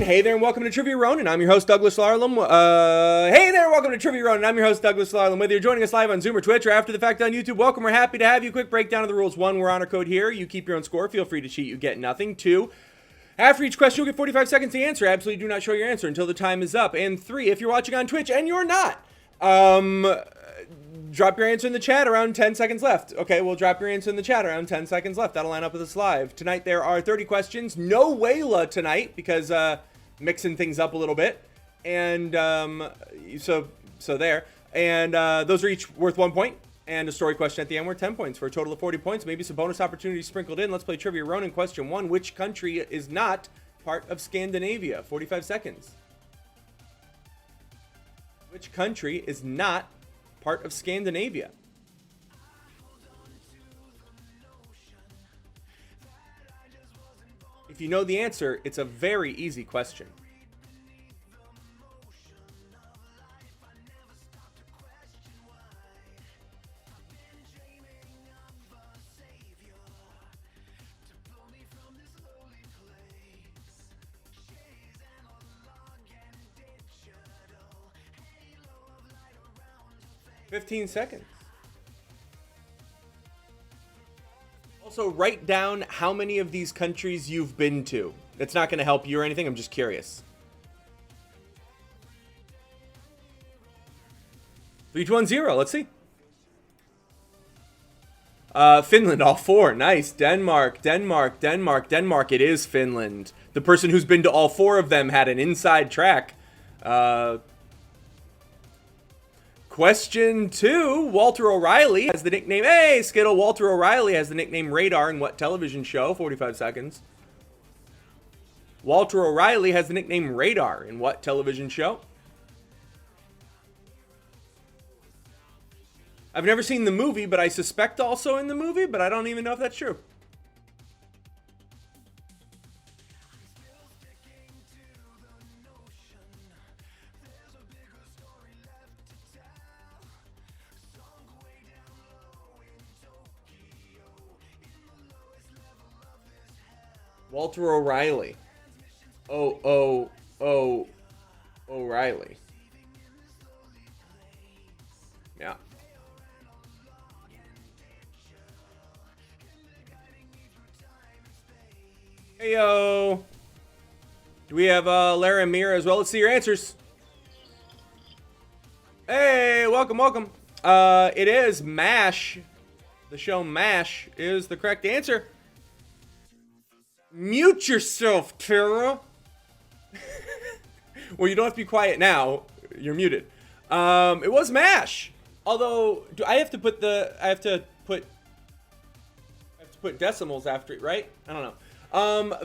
Hey there and welcome to Trivia Ronin. I'm your host Douglas Larlam. Hey there, welcome to Trivia Ronin. I'm your host Douglas Larlam. Whether you're joining us live on Zoom or Twitch or after the fact on YouTube, welcome. We're happy to have you. Quick breakdown of the rules. 1, we're honor code here. You keep your own score. Feel free to cheat. You get nothing. 2, after each question, you'll get 45 seconds to answer. Absolutely do not show your answer until the time is up. And 3, if you're watching on Twitch and you're not, drop your answer in the chat around 10 seconds left. Okay, we'll drop your answer in the chat around 10 seconds left. That'll line up with us live. Tonight there are 30 questions. No Wayla tonight because mixing things up a little bit. And so there. And those are each worth 1 point. And a story question at the end worth 10 points for a total of 40 points. Maybe some bonus opportunities sprinkled in. Let's play Trivia Ronin. Question 1. Which country is not part of Scandinavia? 45 seconds. Which country is not part of Scandinavia? If you know the answer, it's a very easy question. $15 seconds. Also, write down how many of these countries you've been to. It's not going to help you or anything. I'm just curious. 3, 2, 1, 0. Let's see. Finland, all 4. Nice. Denmark. It is Finland. The person who's been to all 4 of them had an inside track. Question 2, Walter O'Reilly has the nickname, hey, Skittle, Walter O'Reilly has the nickname Radar in what television show? 45 seconds. Walter O'Reilly has the nickname Radar in what television show? I've never seen the movie, but I suspect also in the movie, but I don't even know if that's true. Walter O'Reilly. O'Reilly. Yeah. Hey, yo. Do we have Lara and Mira as well? Let's see your answers. Hey, welcome. It is MASH. The show MASH is the correct answer. Mute yourself, Tara. Well, you don't have to be quiet now. You're muted. It was MASH. Although, do I have to put I have to put decimals after it, right? I don't know.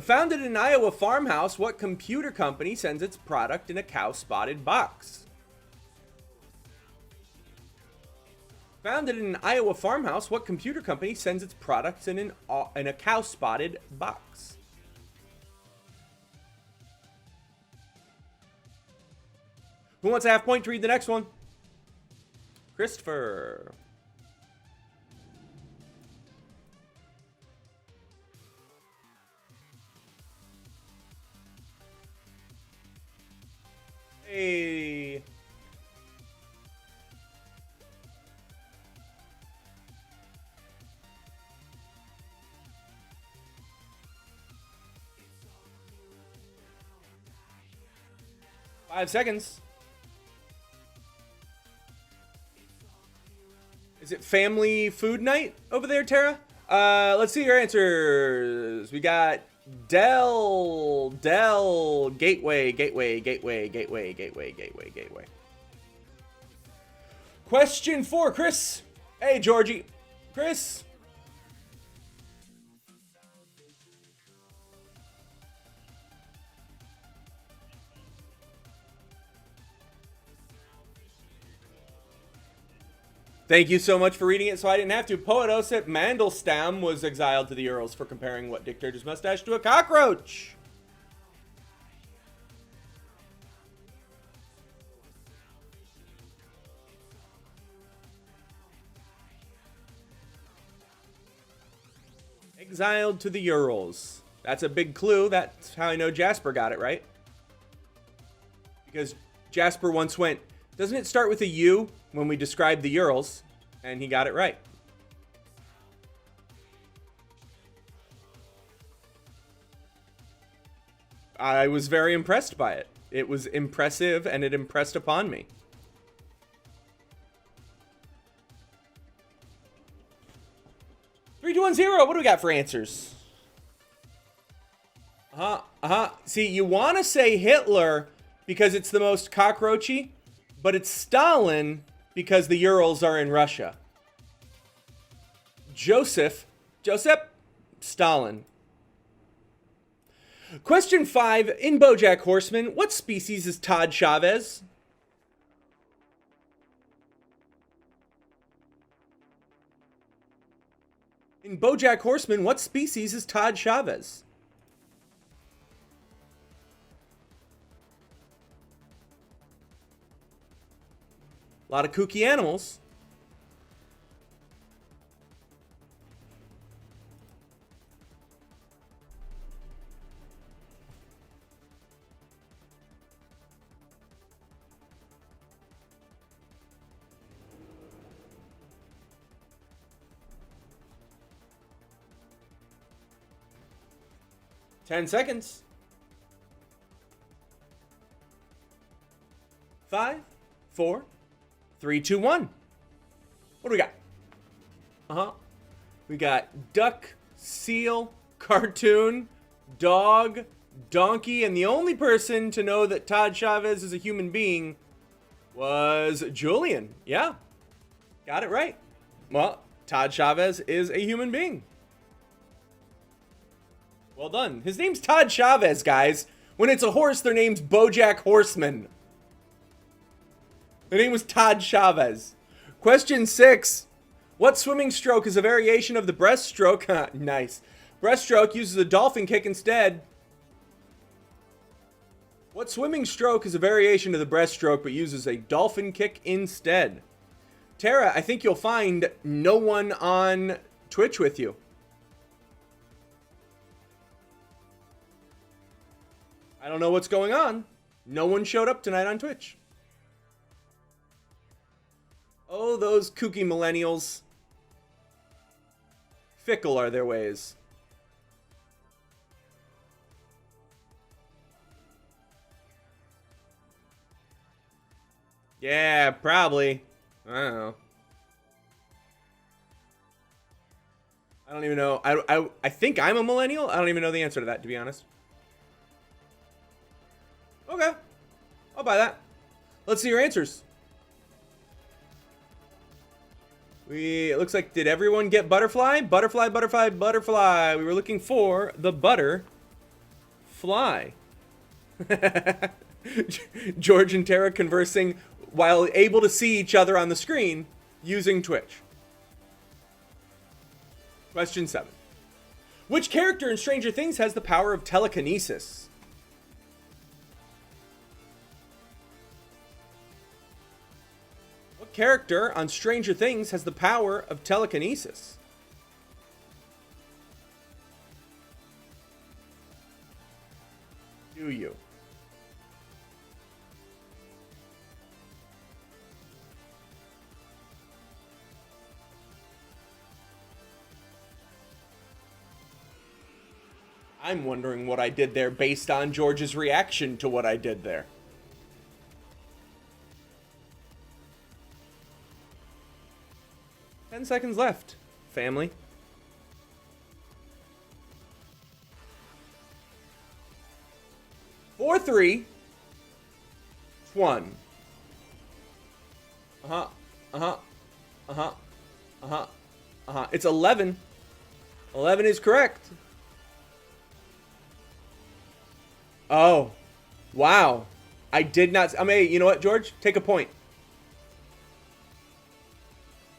Founded in an Iowa farmhouse, what computer company sends its product in a cow-spotted box? Founded in an Iowa farmhouse, what computer company sends its products in a cow-spotted box? Who wants a half point to read the next one? Christopher. Hey. Five seconds. Is it family food night over there, Tara? Let's see your answers. We got Dell, Gateway. Question 4, Chris. Hey, Georgie. Chris. Thank you so much for reading it so I didn't have to. Poetosip Mandelstam was exiled to the Urals for comparing what dictator's mustache to a cockroach. Exiled to the Urals. That's a big clue. That's how I know Jasper got it right. Because Jasper once went, doesn't it start with a U when we describe the Urals? And he got it right. I was very impressed by it. It was impressive and it impressed upon me. Three, two, 1, 0. What do we got for answers? See, you want to say Hitler because it's the most cockroachy, but it's Stalin because the Urals are in Russia. Joseph, Stalin. Question 5, in BoJack Horseman, what species is Todd Chavez? In BoJack Horseman, what species is Todd Chavez? A lot of kooky animals. Ten seconds. 5, 4, 3, 2, 1. What do we got? We got duck, seal, cartoon, dog, donkey, and the only person to know that Todd Chavez is a human being was Julian. Yeah, got it right. Well, Todd Chavez is a human being. Well done. His name's Todd Chavez, guys. When it's a horse, their name's BoJack Horseman. The name was Todd Chavez. Question 6. What swimming stroke is a variation of the breaststroke? Nice. Breaststroke uses a dolphin kick instead. What swimming stroke is a variation of the breaststroke but uses a dolphin kick instead? Tara, I think you'll find no one on Twitch with you. I don't know what's going on. No one showed up tonight on Twitch. Oh, those kooky millennials. Fickle are their ways. Yeah, probably. I don't know. I don't even know. I think I'm a millennial. I don't even know the answer to that, to be honest. Okay. I'll buy that. Let's see your answers. It looks like, did everyone get butterfly? Butterfly, butterfly, butterfly. We were looking for the butter fly. George and Tara conversing while able to see each other on the screen using Twitch. Question 7. Which character in Stranger Things has the power of telekinesis? What character on Stranger Things has the power of telekinesis? Do you? I'm wondering what I did there based on George's reaction to what I did there. 10 seconds left, family. Four, 3, 1. It's 11. 11 is correct. Oh, wow. I did not. I mean, you know what, George? Take a point.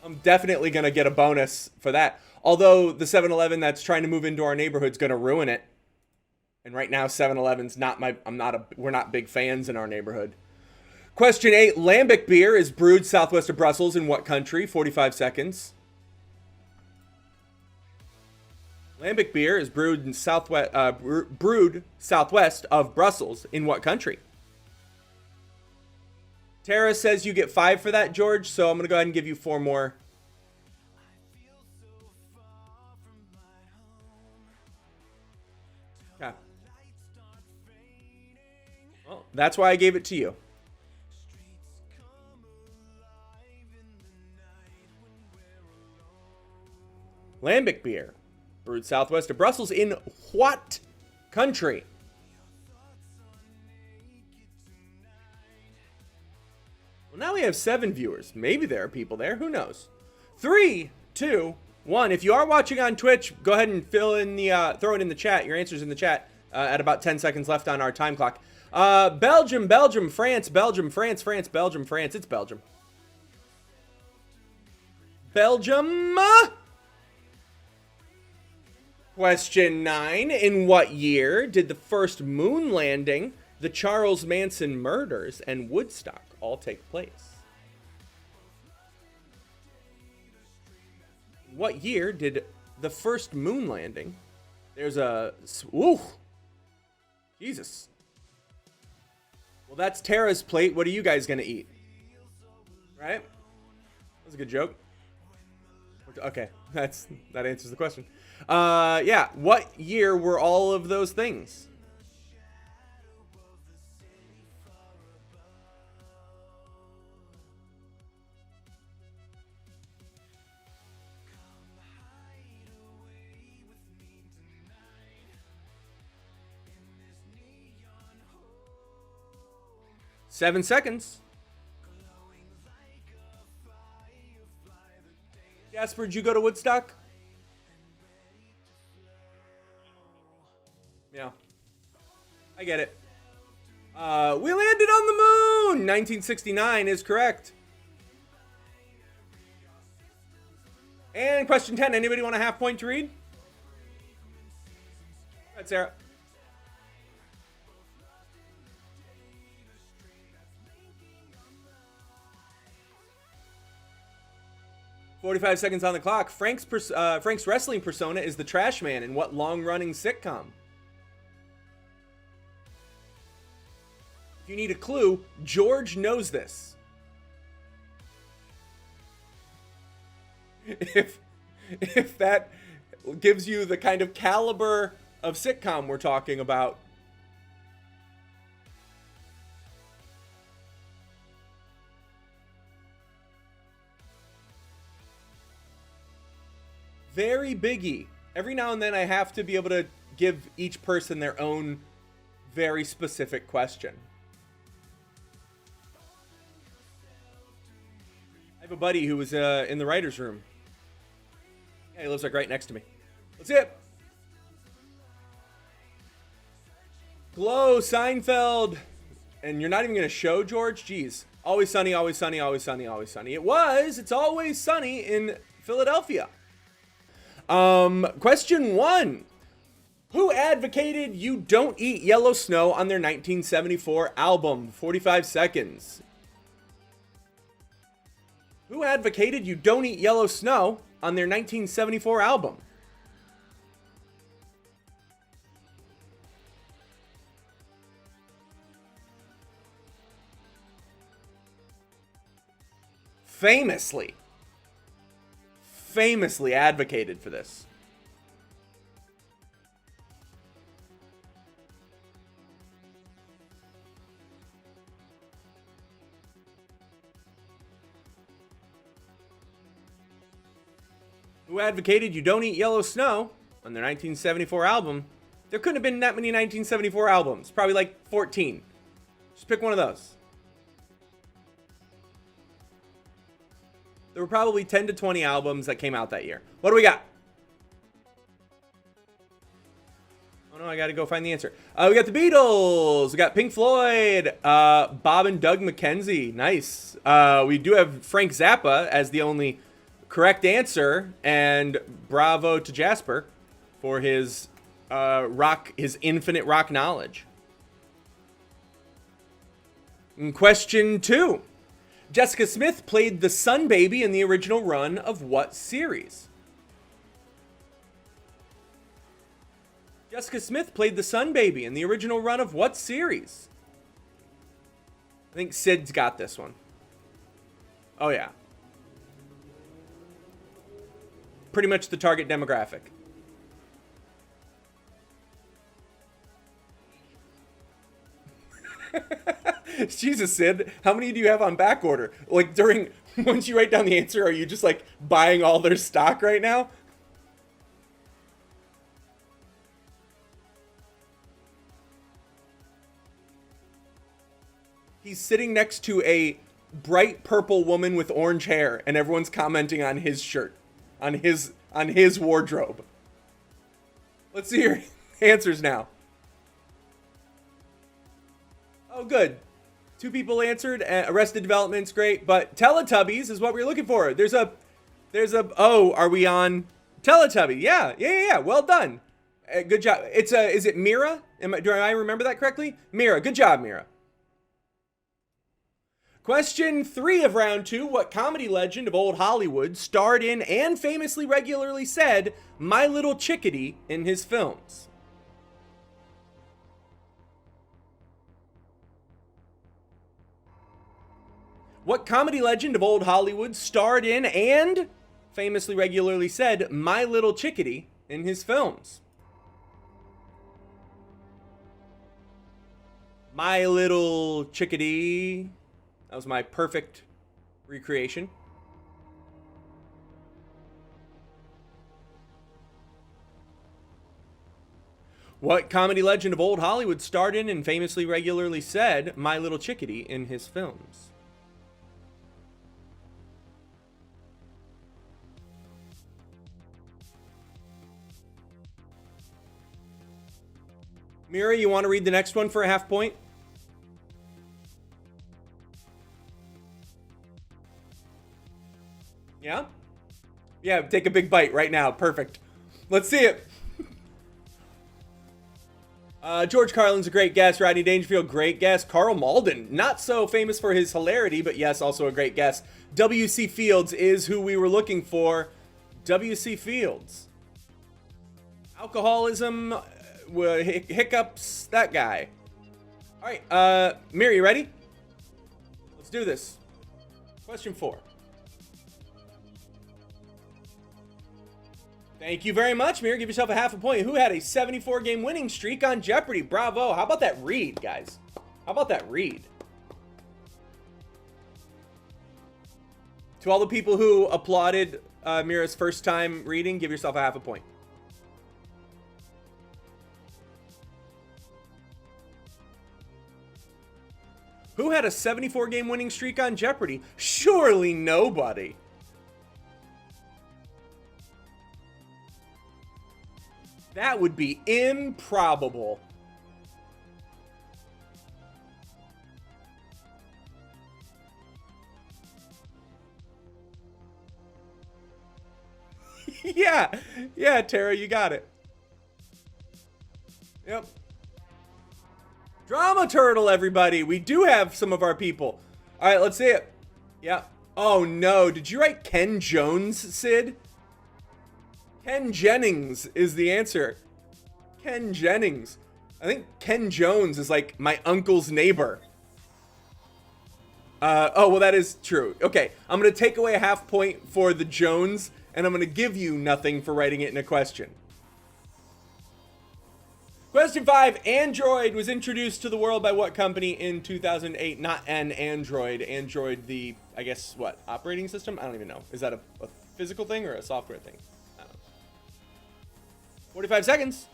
I'm definitely going to get a bonus for that. Although the 7-Eleven that's trying to move into our neighborhood is going to ruin it. And right now, 7-Eleven's not we're not big fans in our neighborhood. Question 8. Lambic beer is brewed southwest of Brussels in what country? 45 seconds. Lambic beer is brewed southwest of Brussels in what country? Tara says you get 5 for that, George, so I'm going to go ahead and give you 4 more. Okay. Well, that's why I gave it to you. Lambic beer, brewed southwest of Brussels in what country? Well, now we have 7 viewers. Maybe there are people there. Who knows? 3, 2, 1. If you are watching on Twitch, go ahead and fill in the throw it in the chat. Your answers in the chat at about 10 seconds left on our time clock. Belgium, Belgium, France, Belgium, France, France, Belgium, France. It's Belgium. Belgium. Question 9. In what year did the first moon landing, the Charles Manson murders, and Woodstock all take place? What year did the first moon landing? There's a... Ooh. Jesus. Well, that's Tara's plate. What are you guys going to eat? Right? That was a good joke. Okay. That answers the question. Yeah. What year were all of those things? Seven seconds. Jasper, did you go to Woodstock? Yeah. I get it. We landed on the moon! 1969 is correct. And question 10. Anybody want a half point to read? That's Sarah. 45 seconds on the clock. Frank's wrestling persona is the Trash Man in what long-running sitcom? If you need a clue, George knows this. If that gives you the kind of caliber of sitcom we're talking about. Very biggie. Every now and then I have to be able to give each person their own very specific question. I have a buddy who was in the writer's room. Yeah, he lives like right next to me. Let's see it. Glow, Seinfeld. And you're not even going to show George? Jeez. Always Sunny, Always Sunny, Always Sunny, Always Sunny. It's Always Sunny in Philadelphia. Question 1. Who advocated You Don't Eat Yellow Snow on their 1974 album? 45 seconds. Who advocated You Don't Eat Yellow Snow on their 1974 album? Famously advocated for this. Who advocated You Don't Eat Yellow Snow on their 1974 album? There couldn't have been that many 1974 albums. Probably like 14. Just pick one of those. There were probably 10 to 20 albums that came out that year. What do we got? Oh no, I gotta go find the answer. We got the Beatles. We got Pink Floyd. Bob and Doug McKenzie. Nice. We do have Frank Zappa as the only correct answer. And bravo to Jasper for his his infinite rock knowledge. And question 2. Jessica Smith played the Sun Baby in the original run of what series? Jessica Smith played the Sun Baby in the original run of what series? I think Sid's got this one. Oh, yeah. Pretty much the target demographic. Jesus, Sid, how many do you have on back order? Like once you write down the answer, are you just like buying all their stock right now? He's sitting next to a bright purple woman with orange hair, and everyone's commenting on his shirt, on his wardrobe. Let's see your answers now. Oh, good. 2 people answered. Arrested Development's great, but Teletubbies is what we're looking for. Oh, are we on Teletubby? Yeah. Well done. Good job. Is it Mira? Do I remember that correctly? Mira. Good job, Mira. Question 3 of round 2. What comedy legend of old Hollywood starred in and famously regularly said "My Little Chickadee" in his films? What comedy legend of old Hollywood starred in and famously regularly said "My Little Chickadee" in his films? My Little Chickadee. That was my perfect recreation. What comedy legend of old Hollywood starred in and famously regularly said "My Little Chickadee" in his films? Mira, you want to read the next one for a half point? Yeah? Yeah, take a big bite right now. Perfect. Let's see it. George Carlin's a great guest. Rodney Dangerfield, great guest. Carl Malden, not so famous for his hilarity, but yes, also a great guest. W.C. Fields is who we were looking for. W.C. Fields. Alcoholism, hiccups, that guy. All right, Mira, you ready? Let's do this. Question 4. Thank you very much, Mira. Give yourself a half a point. Who had a 74-game winning streak on Jeopardy? Bravo. How about that read, guys? How about that read? To all the people who applauded Mira's first time reading, give yourself a half a point. Who had a 74-game winning streak on Jeopardy? Surely nobody. That would be improbable. Yeah, Tara, you got it. Yep. Drama Turtle, everybody. We do have some of our people. All right, let's see it. Yeah. Oh, no. Did you write Ken Jones, Sid? Ken Jennings is the answer. Ken Jennings. I think Ken Jones is like my uncle's neighbor. Oh, well, that is true. Okay, I'm going to take away a half point for the Jones, and I'm going to give you nothing for writing it in a question. Question 5. Android was introduced to the world by what company in 2008? Not an Android. Android, the, I guess, what, operating system? I don't even know. Is that a physical thing or a software thing? 45 seconds.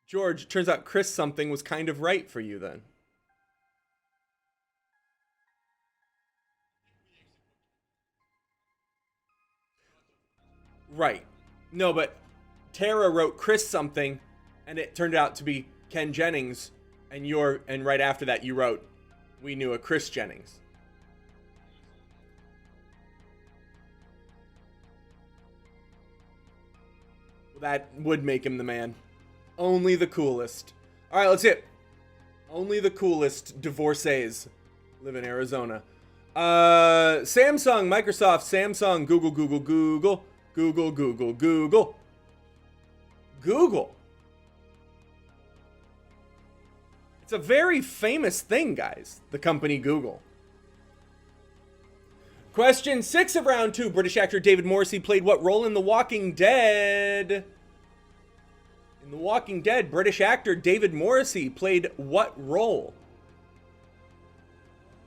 George, turns out Chris something was kind of right for you then. Right. No, but Tara wrote Chris something, and it turned out to be Ken Jennings, and right after that you wrote, we knew a Chris Jennings. Well, that would make him the man. Only the coolest. All right, let's hit. Only the coolest divorcees live in Arizona. Samsung, Microsoft, Samsung, Google, Google, Google, Google, Google, Google, Google. It's a very famous thing, guys, the company Google. Question 6 of round 2. British actor David Morrissey played what role in The Walking Dead? In The Walking Dead, British actor David Morrissey played what role?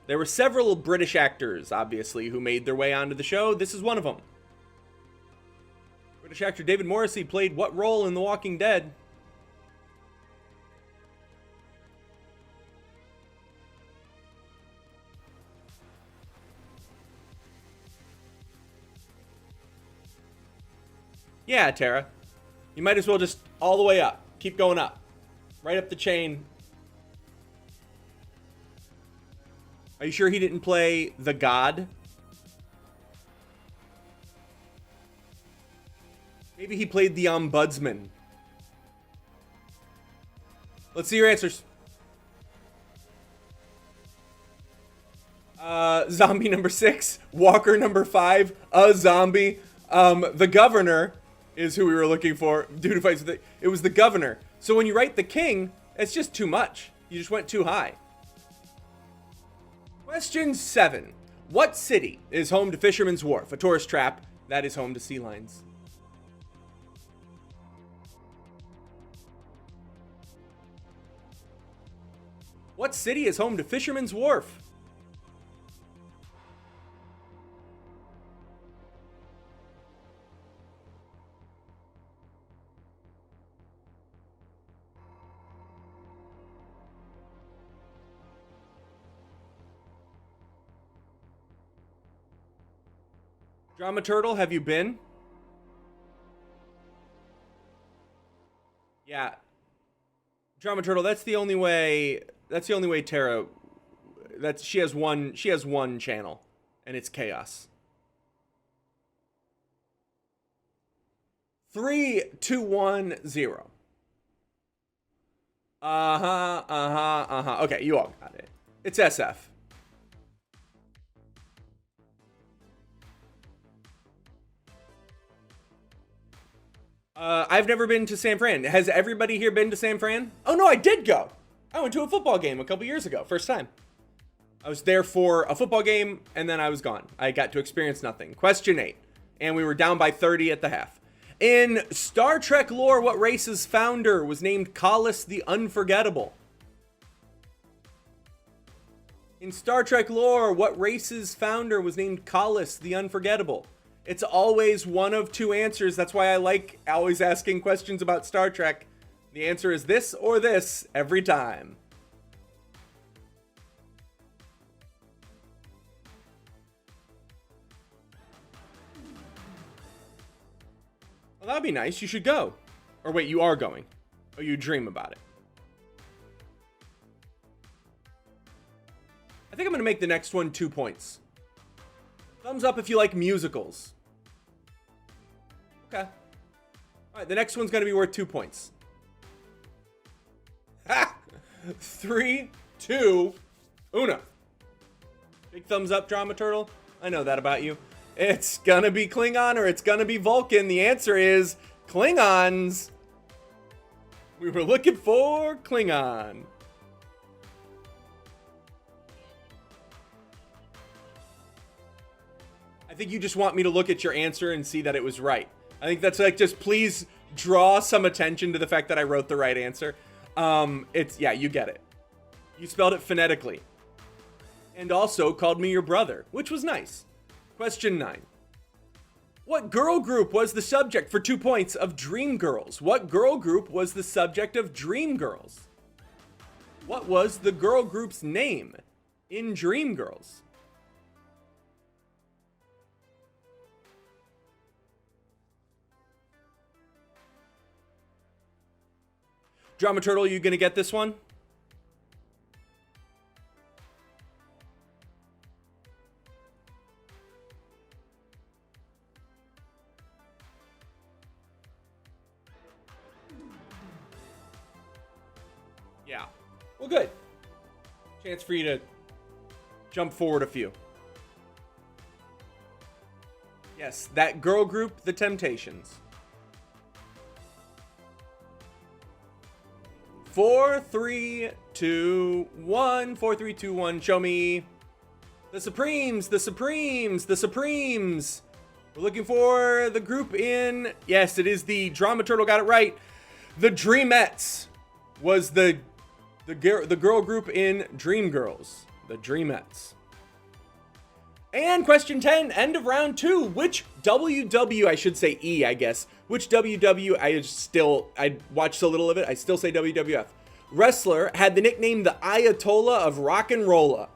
There were several British actors, obviously, who made their way onto the show. This is one of them. British actor David Morrissey played what role in The Walking Dead? Yeah, Tara. You might as well just all the way up. Keep going up. Right up the chain. Are you sure he didn't play the God? Maybe he played the Ombudsman. Let's see your answers. Zombie number 6. Walker number 5. A zombie. The Governor is who we were looking for. Dude who fights with it. It was the Governor. So when you write the King, it's just too much. You just went too high. Question 7. What city is home to Fisherman's Wharf, a tourist trap that is home to sea lions? What city is home to Fisherman's Wharf? Drama Turtle, have you been? Yeah. Drama Turtle, that's the only way Tara, she has one channel, and it's chaos. 3, 2, 1, 0. Okay, you all got it. It's SF. I've never been to San Fran. Has everybody here been to San Fran? Oh no, I did go. I went to a football game a couple years ago. First time. I was there for a football game and then I was gone. I got to experience nothing. Question 8. And we were down by 30 at the half. In Star Trek lore, what race's founder was named Kallus the Unforgettable? In Star Trek lore, what race's founder was named Kallus the Unforgettable? It's always one of two answers. That's why I like always asking questions about Star Trek. The answer is this or this every time. Well, that'd be nice. You should go. Or wait, you are going. Oh, you dream about it. I think I'm going to make the next one 2 points. Thumbs up if you like musicals. Okay. All right, the next one's going to be worth 2 points. Ha! 3, 2, 1. Big thumbs up, Drama Turtle. I know that about you. It's going to be Klingon or it's going to be Vulcan. The answer is Klingons. We were looking for Klingon. I think you just want me to look at your answer and see that it was right. I think that's like, just please draw some attention to the fact that I wrote the right answer. Yeah, you get it. You spelled it phonetically. And also called me your brother, which was nice. Question 9. What girl group was the subject for 2 points of Dreamgirls? What girl group was the subject of Dreamgirls? What was the girl group's name in Dreamgirls? Drama Turtle, you gonna get this one? Yeah. Well, good. Chance for you to jump forward a few. Yes, that girl group, The Temptations. 4, 3, 2, 1. 4, 3, 2, 1. Show me the Supremes, the Supremes, the Supremes. We're looking for the group in... Yes, it is the Drama Turtle. Got it right. The Dreamettes was the girl group in Dreamgirls. The Dreamettes. And question 10, end of round 2. Which WW, I should say E, I guess. Which WW, I watched so little of it, I still say WWF. Wrestler had the nickname the Ayatollah of Rock and Rolla.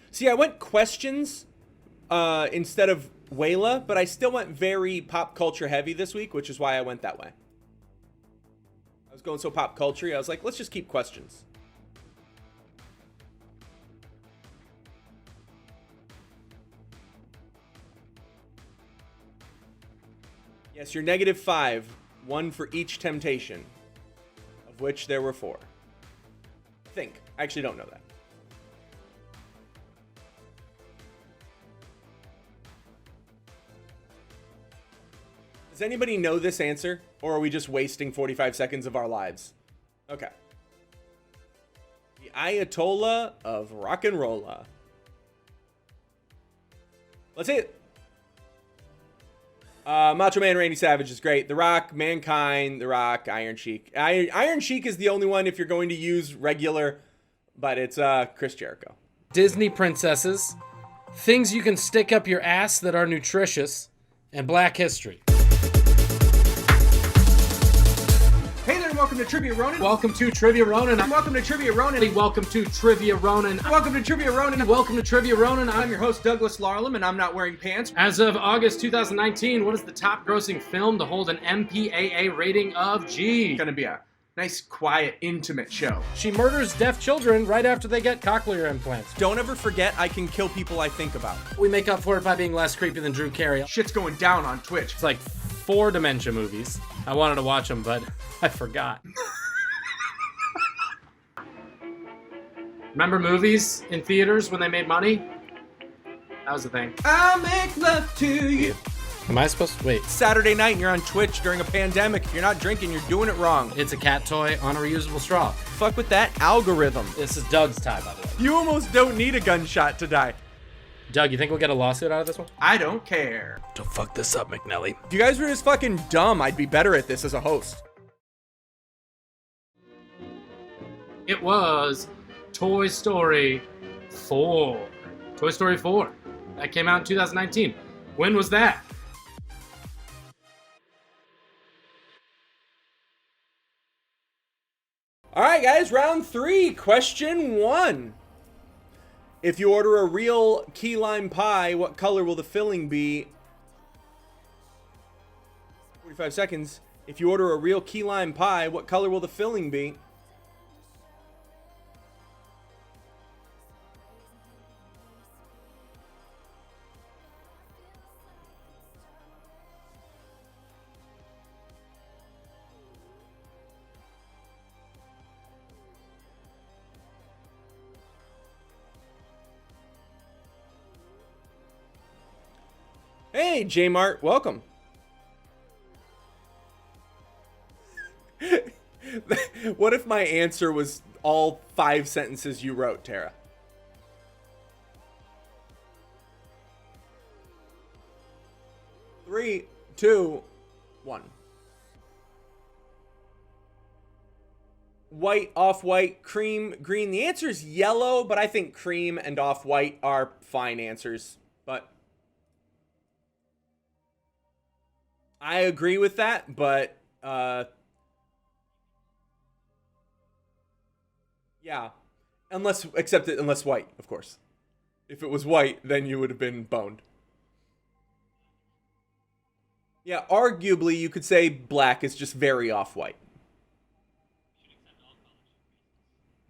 See, I went questions instead of Wayla, but I still went very pop culture heavy this week, which is why I went that way. I was going so pop culture, I was like, let's just keep questions. Yes, you're -5, 1 for each temptation, of which there were 4. I actually don't know that. Does anybody know this answer? Or are we just wasting 45 seconds of our lives? Okay. The Ayatollah of Rock and Rolla. Let's see it. Macho Man Randy Savage is great. The Rock, Mankind, The Rock, Iron Sheik. Iron Sheik is the only one if you're going to use regular, but it's Chris Jericho. Disney princesses, things you can stick up your ass that are nutritious, and Black history. Hey there, and welcome to Trivia Ronin. Welcome to Trivia Ronin. Welcome to Trivia Ronin. Welcome to Trivia Ronin. Welcome to Trivia Ronin. Welcome to Trivia Ronin. I'm your host, Douglas Larlam, and I'm not wearing pants. As of August 2019, what is the top grossing film to hold an MPAA rating of G? It's gonna be a nice, quiet, intimate show. She murders deaf children right after they get cochlear implants. Don't ever forget I can kill people I think about. We make up for it by being less creepy than Drew Carey. Shit's going down on Twitch. It's like 4 dementia movies. I wanted to watch them, but I forgot. Remember movies in theaters when they made money? That was the thing. I'll make love to you. Am I supposed to wait? Saturday night and you're on Twitch during a pandemic. If you're not drinking, you're doing it wrong. It's a cat toy on a reusable straw. Fuck with that algorithm. This is Doug's tie, by the way. You almost don't need a gunshot to die. Doug, you think we'll get a lawsuit out of this one? I don't care. Don't fuck this up, McNelly. If you guys were just fucking dumb, I'd be better at this as a host. It was Toy Story 4. Toy Story 4. That came out in 2019. When was that? All right, guys, round 3, question 1. If you order a real key lime pie, what color will the filling be? 45 seconds. If you order a real key lime pie, what color will the filling be? Hey, J-Mart, welcome. What if my answer was all 5 sentences you wrote, Tara? Three, two, 1. White, off-white, cream, green. The answer is yellow, but I think cream and off-white are fine answers. But I agree with that, but yeah, unless white, of course. If it was white, then you would have been boned. Yeah, arguably you could say black is just very off-white.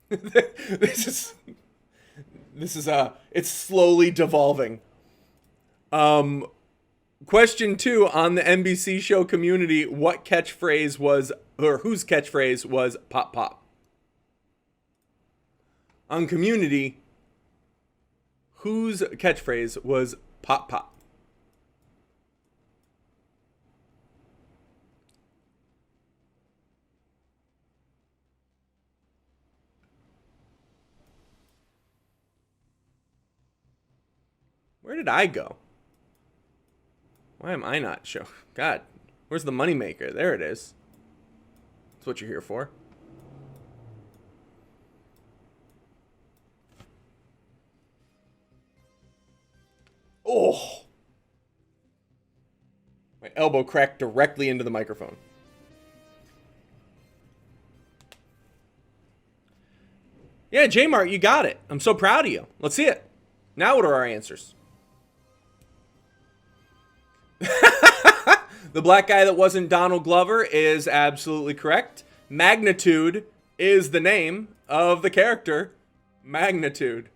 This is it's slowly devolving. Question 2 on the NBC show Community, what catchphrase was, or whose catchphrase was pop pop? On Community, whose catchphrase was pop pop? Where did I go? Why am I not show? God, where's the moneymaker? There it is. That's what you're here for. Oh! My elbow cracked directly into the microphone. Yeah, J-Mart, you got it. I'm so proud of you. Let's see it. Now what are our answers? The black guy that wasn't Donald Glover is absolutely correct. Magnitude is the name of the character. Magnitude.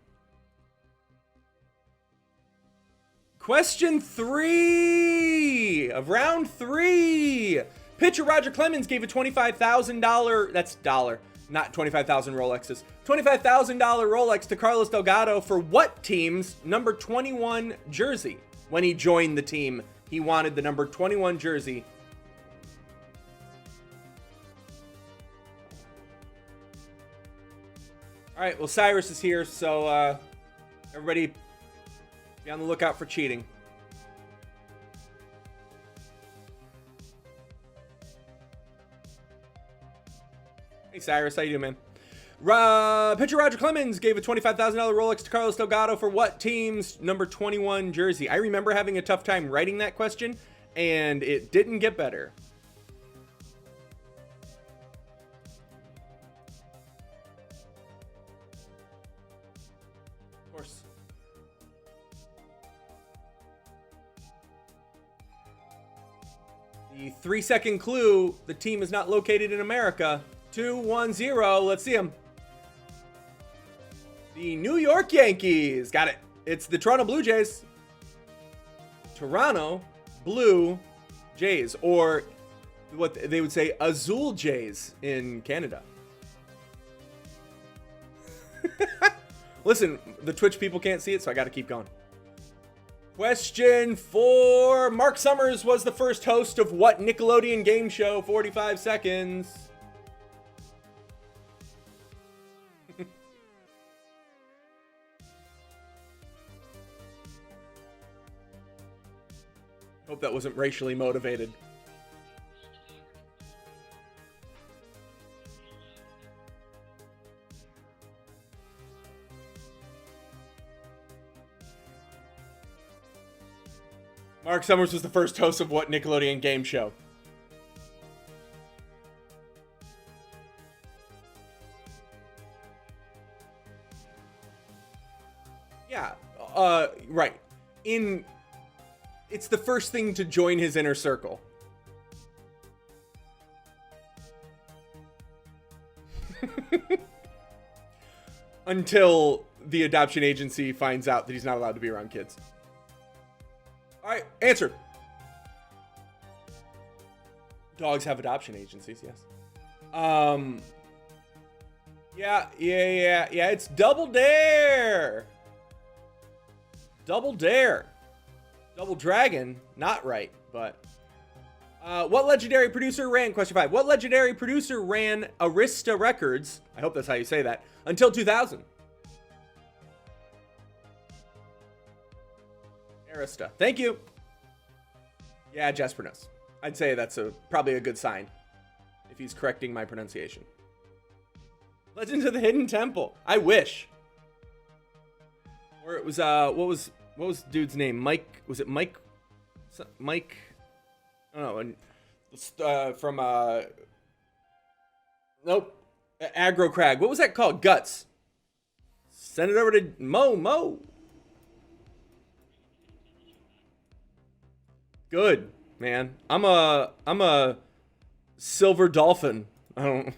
Question 3 of round 3. Pitcher Roger Clemens gave a $25,000, that's dollar, not 25,000 Rolexes, $25,000 Rolex to Carlos Delgado for what team's number 21 jersey? When he joined the team, he wanted the number 21 jersey. All right, well, Cyrus is here, so everybody be on the lookout for cheating. Hey, Cyrus, how you doing, man? Pitcher Roger Clemens gave a $25,000 Rolex to Carlos Delgado for what team's number 21 jersey? I remember having a tough time writing that question, and it didn't get better. Of course. The 3-second clue, the team is not located in America. 2-1-0, let's see them. The New York Yankees. Got it. It's the Toronto Blue Jays. Toronto Blue Jays. Or what they would say, Azul Jays in Canada. Listen, the Twitch people can't see it, so I got to keep going. Question 4. Mark Summers was the first host of what Nickelodeon game show? 45 seconds. Hope that wasn't racially motivated. Mark Summers was the first host of what Nickelodeon game show? Yeah, right. It's the first thing to join his inner circle. Until the adoption agency finds out that he's not allowed to be around kids. All right, answer. Dogs have adoption agencies, yes. Yeah, it's Double Dare. Double Dare. Double Dragon, not right, but what legendary producer ran, question 5, what legendary producer ran Arista Records, I hope that's how you say that, until 2000? Arista, thank you. Yeah, Jasper knows. I'd say that's probably a good sign if he's correcting my pronunciation. Legends of the Hidden Temple, I wish. Or it was, what was the dude's name? Mike, was it Mike? Mike, I don't know, from, nope, Aggro Crag. What was that called? Guts. Send it over to Mo. Good, man. I'm a silver dolphin. I don't...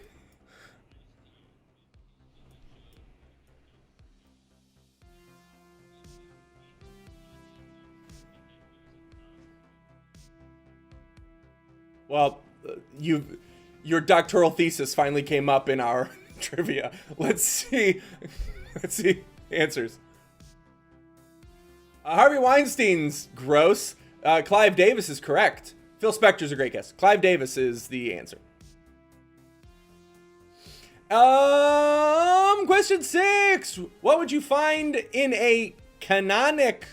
Well, your doctoral thesis finally came up in our trivia. Let's see. Let's see answers. Harvey Weinstein's gross. Clive Davis is correct. Phil Spector's a great guess. Clive Davis is the answer. Question 6. What would you find in a canonic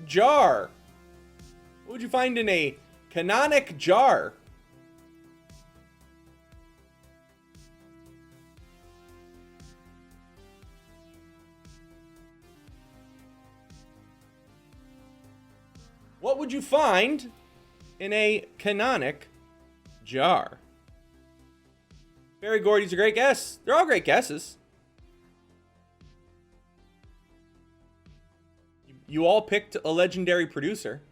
jar? What would you find in a canonic jar? What would you find in a canonic jar? Barry Gordy's a great guess. They're all great guesses. You all picked a legendary producer.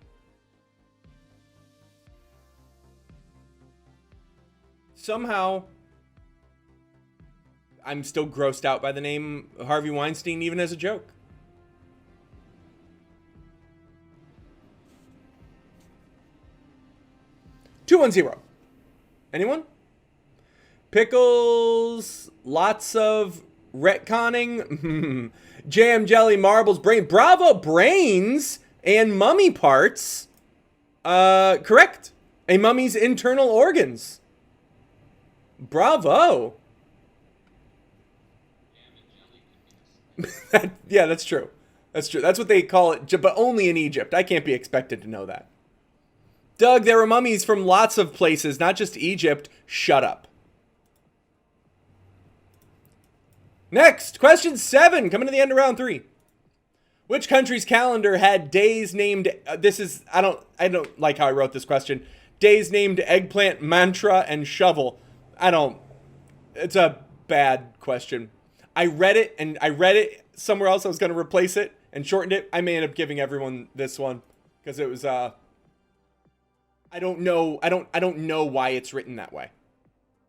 Somehow, I'm still grossed out by the name Harvey Weinstein, even as a joke. $210. Anyone? Pickles, lots of retconning. Jam, jelly, marbles, brain. Bravo, brains and mummy parts. Correct. A mummy's internal organs. Bravo. Yeah, that's true. That's true. That's what they call it, but only in Egypt. I can't be expected to know that. Doug, there were mummies from lots of places, not just Egypt. Shut up. Next, question 7, coming to the end of round 3. Which country's calendar had days named, I don't like how I wrote this question. Days named eggplant, mantra, and shovel. It's a bad question. I read it somewhere else. I was going to replace it and shortened it. I may end up giving everyone this one because it was, I don't know why it's written that way.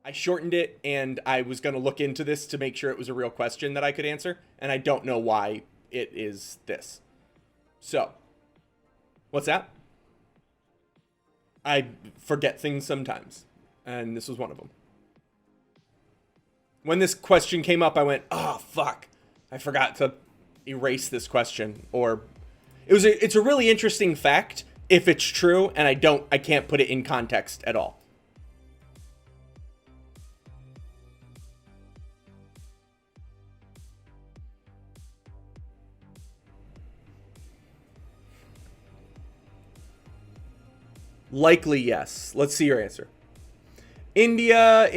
I shortened it, and I was going to look into this to make sure it was a real question that I could answer, and I don't know why it is this. So, what's that? I forget things sometimes, and this was one of them. When this question came up, I went, oh, fuck. I forgot to erase this question, or it's a really interesting fact if it's true, and I can't put it in context at all. Likely yes. Let's see your answer. India,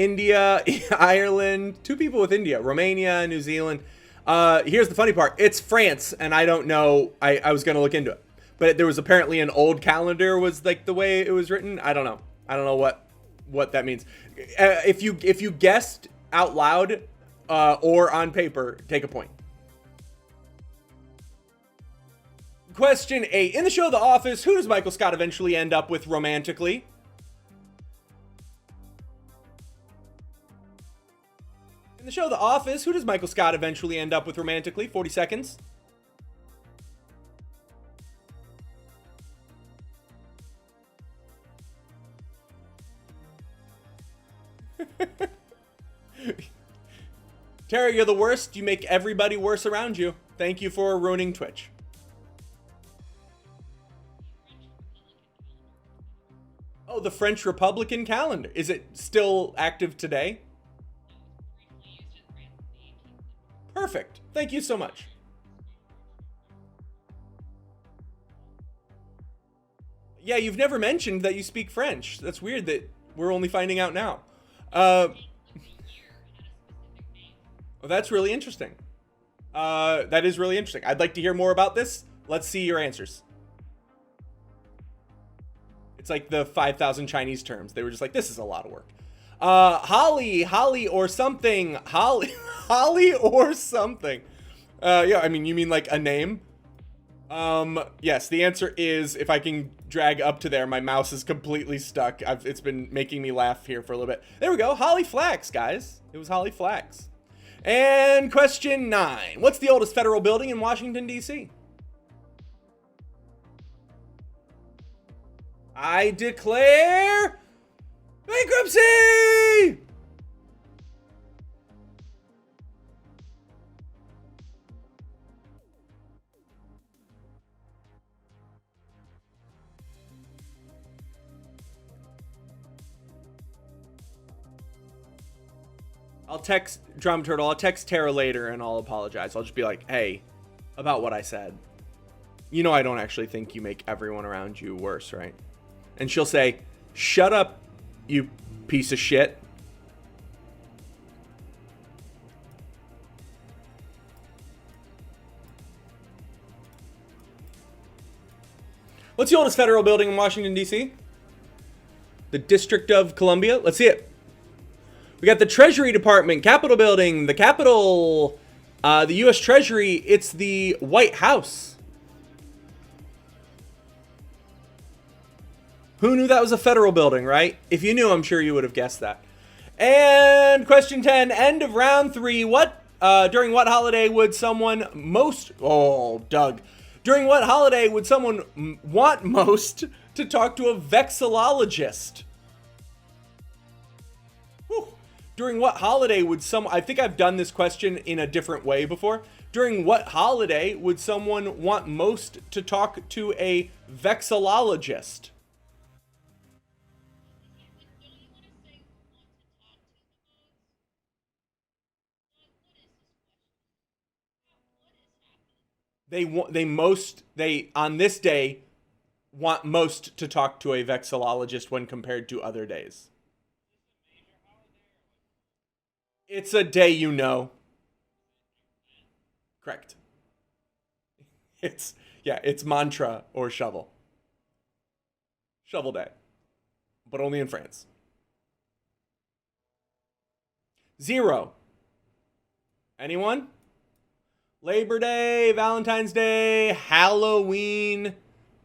Ireland, 2 people with India, Romania, New Zealand. Here's the funny part. It's France, and I don't know. I was going to look into it. But there was apparently an old calendar was like the way it was written. I don't know. I don't know what that means. If you guessed out loud or on paper, take a point. Question 8. In the show The Office, who does Michael Scott eventually end up with romantically? In the show The Office, who does Michael Scott eventually end up with romantically? 40 seconds. Terry, you're the worst. You make everybody worse around you. Thank you for ruining Twitch. Oh, the French Republican calendar. Is it still active today? Perfect. Thank you so much. Yeah, you've never mentioned that you speak French. That's weird that we're only finding out now. Well, that's really interesting. That is really interesting. I'd like to hear more about this. Let's see your answers. It's like the 5,000 Chinese terms. They were just like, this is a lot of work. Holly or something. Holly or something. Yeah, I mean, you mean like a name? Yes, the answer is, if I can drag up to there, my mouse is completely stuck. It's been making me laugh here for a little bit. There we go. Holly Flax, guys. It was Holly Flax. And question 9. What's the oldest federal building in Washington, D.C.? I declare Bankruptcy! I'll text Drum Turtle. I'll text Tara later and I'll apologize. I'll just be like, hey, about what I said. You know I don't actually think you make everyone around you worse, right? And she'll say, shut up, you piece of shit. What's the oldest federal building in Washington, D.C.? The District of Columbia? Let's see it. We got the Treasury Department, Capitol Building, the Capitol, the U.S. Treasury. It's the White House. Who knew that was a federal building, right? If you knew, I'm sure you would have guessed that. And question 10, end of round 3. During what holiday would someone most... Oh, Doug. During what holiday would someone want most to talk to a vexillologist? Whew. During what holiday would I think I've done this question in a different way before. During what holiday would someone want most to talk to a vexillologist? They on this day want most to talk to a vexillologist when compared to other days. It's a day you know. Correct. It's mantra or shovel. Shovel day. But only in France. 0. Anyone? Labor Day, Valentine's Day, Halloween.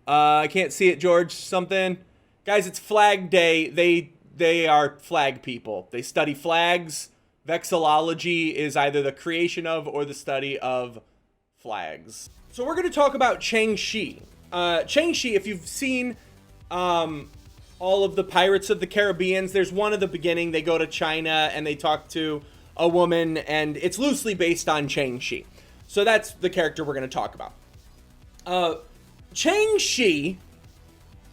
I can't see it, George. Something. Guys, it's Flag Day. They are flag people. They study flags. Vexillology is either the creation of or the study of flags. So we're going to talk about Chang-Chi. Chang-Chi, if you've seen all of the Pirates of the Caribbean, there's one at the beginning. They go to China and they talk to a woman, and it's loosely based on Chang-Chi. So that's the character we're going to talk about. Chang-Chi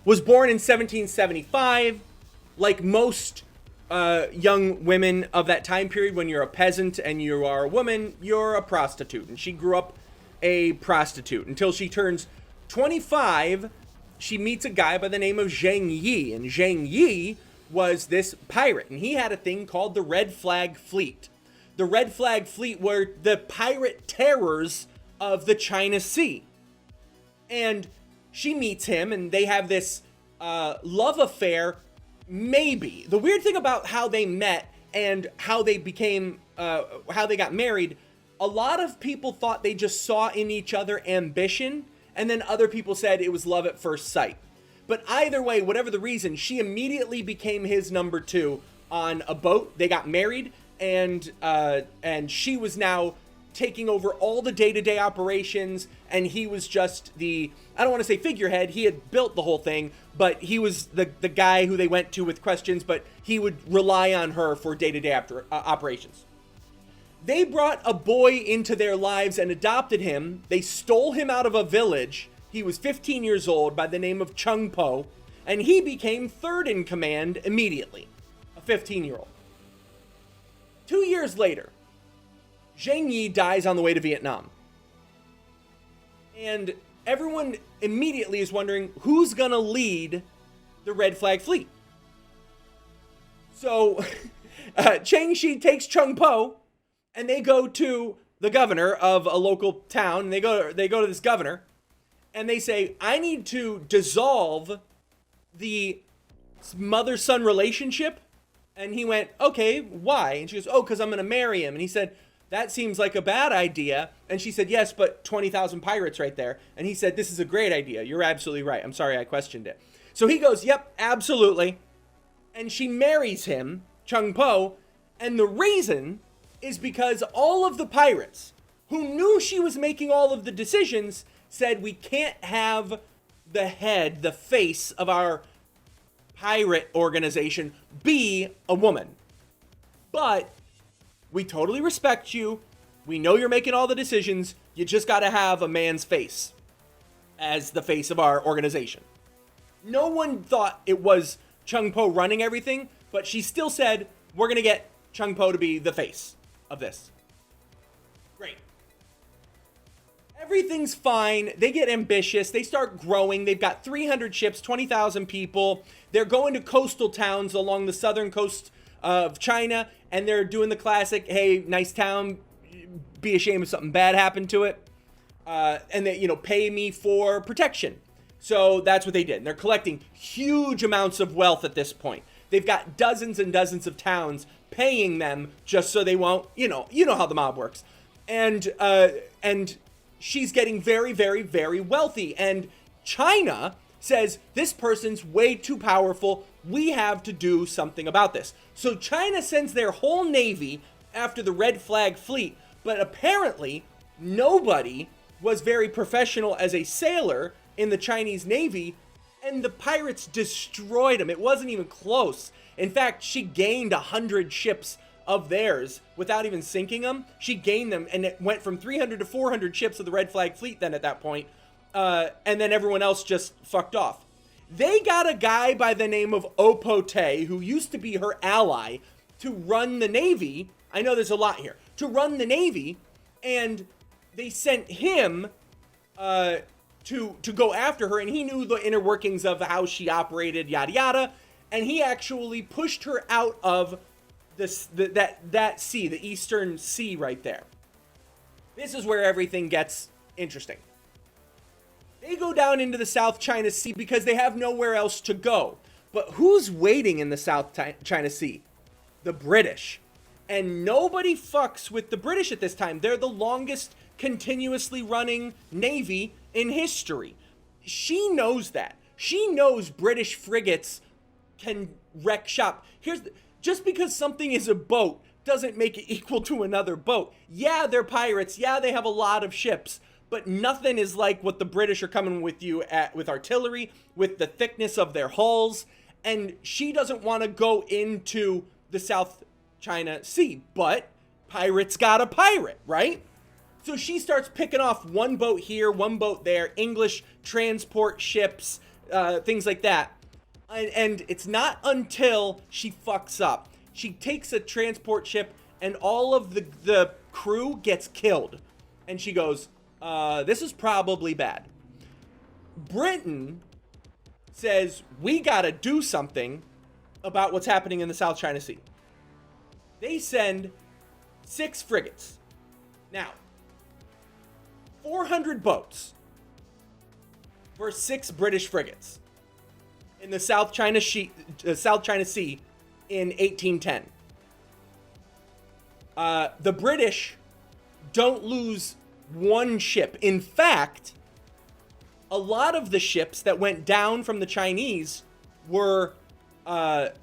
was born in 1775. Like most young women of that time period, when you're a peasant and you are a woman, you're a prostitute. And she grew up a prostitute until she turns 25. She meets a guy by the name of Zhang Yi. And Zhang Yi was this pirate. And he had a thing called the Red Flag Fleet. The Red Flag Fleet were the pirate terrors of the China Sea. And she meets him, and they have this love affair, maybe. The weird thing about how they met and how they became, how they got married, a lot of people thought they just saw in each other ambition, and then other people said it was love at first sight. But either way, whatever the reason, she immediately became his number 2 on a boat. They got married. And she was now taking over all the day-to-day operations, and he was just the, I don't want to say figurehead, he had built the whole thing, but he was the guy who they went to with questions, but he would rely on her for day-to-day operations. They brought a boy into their lives and adopted him. They stole him out of a village. He was 15 years old, by the name of Chung Po, and he became third in command immediately, a 15-year-old. 2 years later, Zhang Yi dies on the way to Vietnam. And everyone immediately is wondering who's going to lead the Red Flag Fleet. So Chang-Chi takes Chung Po and they go to the governor of a local town. And they go to this governor and they say, I need to dissolve the mother-son relationship. And he went, okay, why? And she goes, oh, because I'm going to marry him. And he said, that seems like a bad idea. And she said, yes, but 20,000 pirates right there. And he said, this is a great idea. You're absolutely right. I'm sorry I questioned it. So he goes, yep, absolutely. And she marries him, Chung Po. And the reason is because all of the pirates who knew she was making all of the decisions said, we can't have the head, the face of our pirate organization be a woman. But we totally respect you. We know you're making all the decisions. You just got to have a man's face as the face of our organization. No one thought it was Chung Po running everything, but she still said, we're going to get Chung Po to be the face of this. Great. Everything's fine. They get ambitious. They start growing. They've got 300 ships, 20,000 people. They're going to coastal towns along the southern coast of China, and they're doing the classic, hey, nice town, be ashamed if something bad happened to it. And they, pay me for protection. So that's what they did. And they're collecting huge amounts of wealth at this point. They've got dozens and dozens of towns paying them just so they won't, you know how the mob works. And she's getting very, very, very wealthy. And China says, this person's way too powerful. We have to do something about this. So China sends their whole navy after the Red Flag Fleet. But apparently, nobody was very professional as a sailor in the Chinese Navy, and the pirates destroyed them. It wasn't even close. In fact, she gained 100 ships of theirs without even sinking them. She gained them, and it went from 300 to 400 ships of the Red Flag Fleet then at that point, and then everyone else just fucked off. They got a guy by the name of Opote, who used to be her ally, to run the Navy. I know there's a lot here. To run the Navy, and they sent him to go after her, and he knew the inner workings of how she operated, yada yada, and he actually pushed her out of that sea, the Eastern Sea right there. This is where everything gets interesting. They go down into the South China Sea because they have nowhere else to go. But who's waiting in the South China Sea? The British. And nobody fucks with the British at this time. They're the longest continuously running navy in history. She knows that. She knows British frigates can wreck shop. Just because something is a boat doesn't make it equal to another boat. Yeah, they're pirates. Yeah, they have a lot of ships. But nothing is like what the British are coming with you at, with artillery, with the thickness of their hulls. And she doesn't want to go into the South China Sea. But pirates got a pirate, right? So she starts picking off one boat here, one boat there, English transport ships, things like that. And it's not until she fucks up. She takes a transport ship and all of the crew gets killed. And she goes, this is probably bad. Britain says, we gotta do something about what's happening in the South China Sea. They send 6 frigates. Now, 400 boats for 6 British frigates in the South China Sea in 1810. The British don't lose one ship. In fact, a lot of the ships that went down from the Chinese were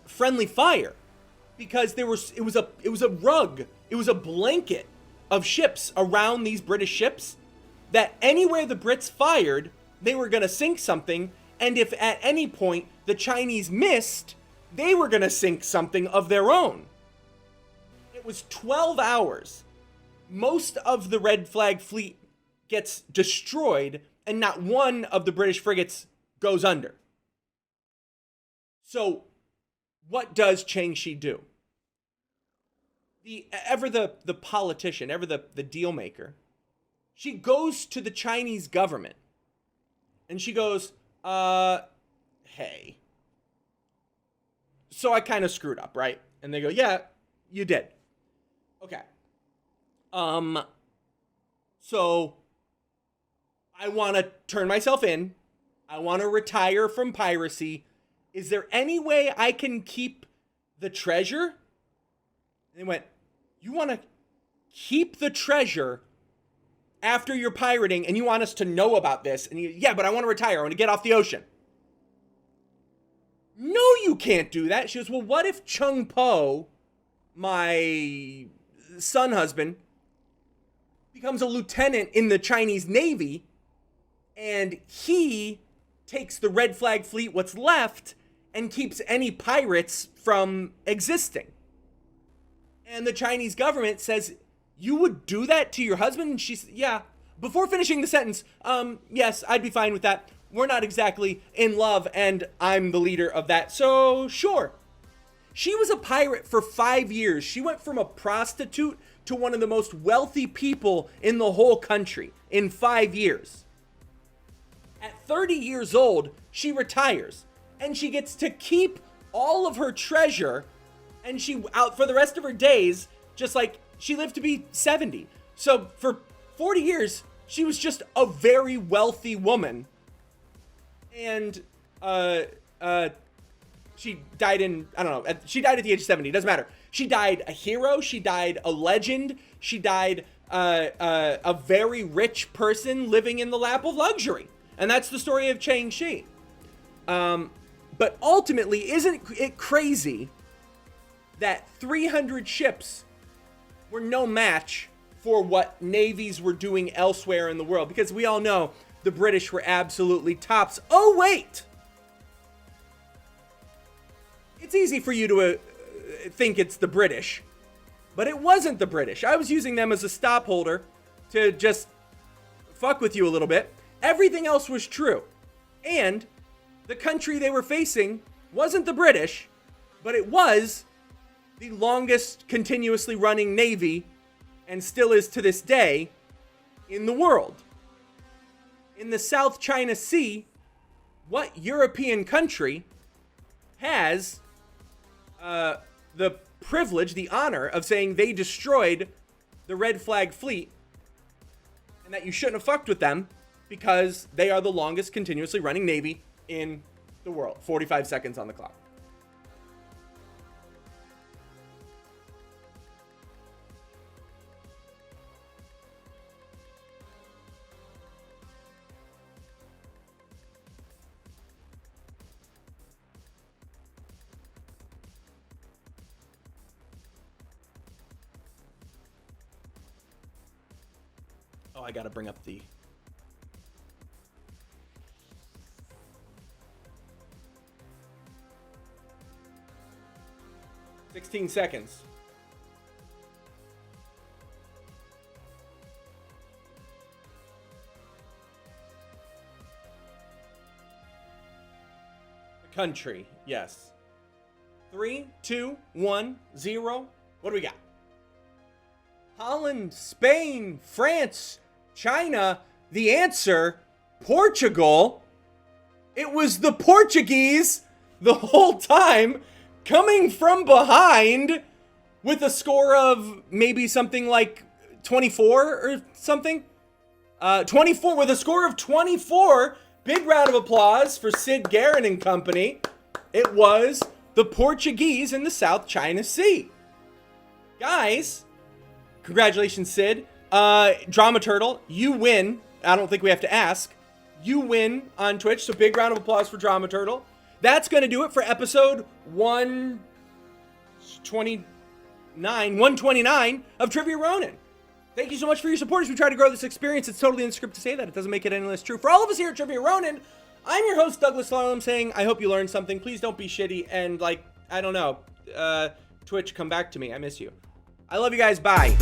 friendly fire, because it was a rug, it was a blanket of ships around these British ships that anywhere the Brits fired, they were going to sink something, and if at any point the Chinese missed, they were going to sink something of their own. It was 12 hours. Most of the Red Flag Fleet gets destroyed, and not one of the British frigates goes under. So, what does Chang Shi do? The politician, the deal maker, she goes to the Chinese government, and she goes, hey. So I kind of screwed up, right? And they go, yeah, you did. Okay. So I want to turn myself in. I want to retire from piracy. Is there any way I can keep the treasure? And they went, you want to keep the treasure after you're pirating, and you want us to know about this? And yeah, but I want to retire. I want to get off the ocean. No, you can't do that. She goes, well, what if Chung Po, my son husband, becomes a lieutenant in the Chinese Navy, and he takes the Red Flag Fleet, what's left, and keeps any pirates from existing. And the Chinese government says, you would do that to your husband? And she's, yeah. Before finishing the sentence, yes, I'd be fine with that. We're not exactly in love, and I'm the leader of that, so sure. She was a pirate for 5 years. She went from a prostitute to one of the most wealthy people in the whole country in 5 years. At 30 years old, she retires, and she gets to keep all of her treasure, and she out for the rest of her days, just like she lived to be 70. So for 40 years, she was just a very wealthy woman. And she died in, I don't know, she died at the age of 70, doesn't matter. She died a hero, she died a legend, she died a very rich person living in the lap of luxury. And that's the story of Chang Shi. But ultimately, isn't it crazy that 300 ships were no match for what navies were doing elsewhere in the world? Because we all know the British were absolutely tops. Oh, wait! It's easy for you to think it's the British, but it wasn't the British. I was using them as a stop holder to just fuck with you a little bit. Everything else was true. And the country they were facing wasn't the British, but it was the longest continuously running navy, and still is to this day, in the world. In the South China Sea, what European country has the privilege, the honor of saying they destroyed the Red Flag Fleet and that you shouldn't have fucked with them because they are the longest continuously running navy in the world? 45 seconds on the clock. Oh, I gotta bring up the... "16 seconds. The country, yes. 3, 2, 1, 0. What do we got? Holland, Spain, France, China. The answer, Portugal. It was the Portuguese the whole time, coming from behind with a score of maybe something like 24 or something. 24 with a score of 24. Big round of applause for Sid Guerin and company. It was the Portuguese in the South China Sea. Guys, congratulations, Sid. Drama Turtle, you win. I don't think we have to ask. You win on Twitch, so big round of applause for Drama Turtle. That's going to do it for episode 129 of Trivia Ronin. Thank you so much for your support as we try to grow this experience. It's totally in the script to say that. It doesn't make it any less true. For all of us here at Trivia Ronin, I'm your host, Douglas Larlam, saying I hope you learned something. Please don't be shitty. And, I don't know, Twitch, come back to me. I miss you. I love you guys. Bye.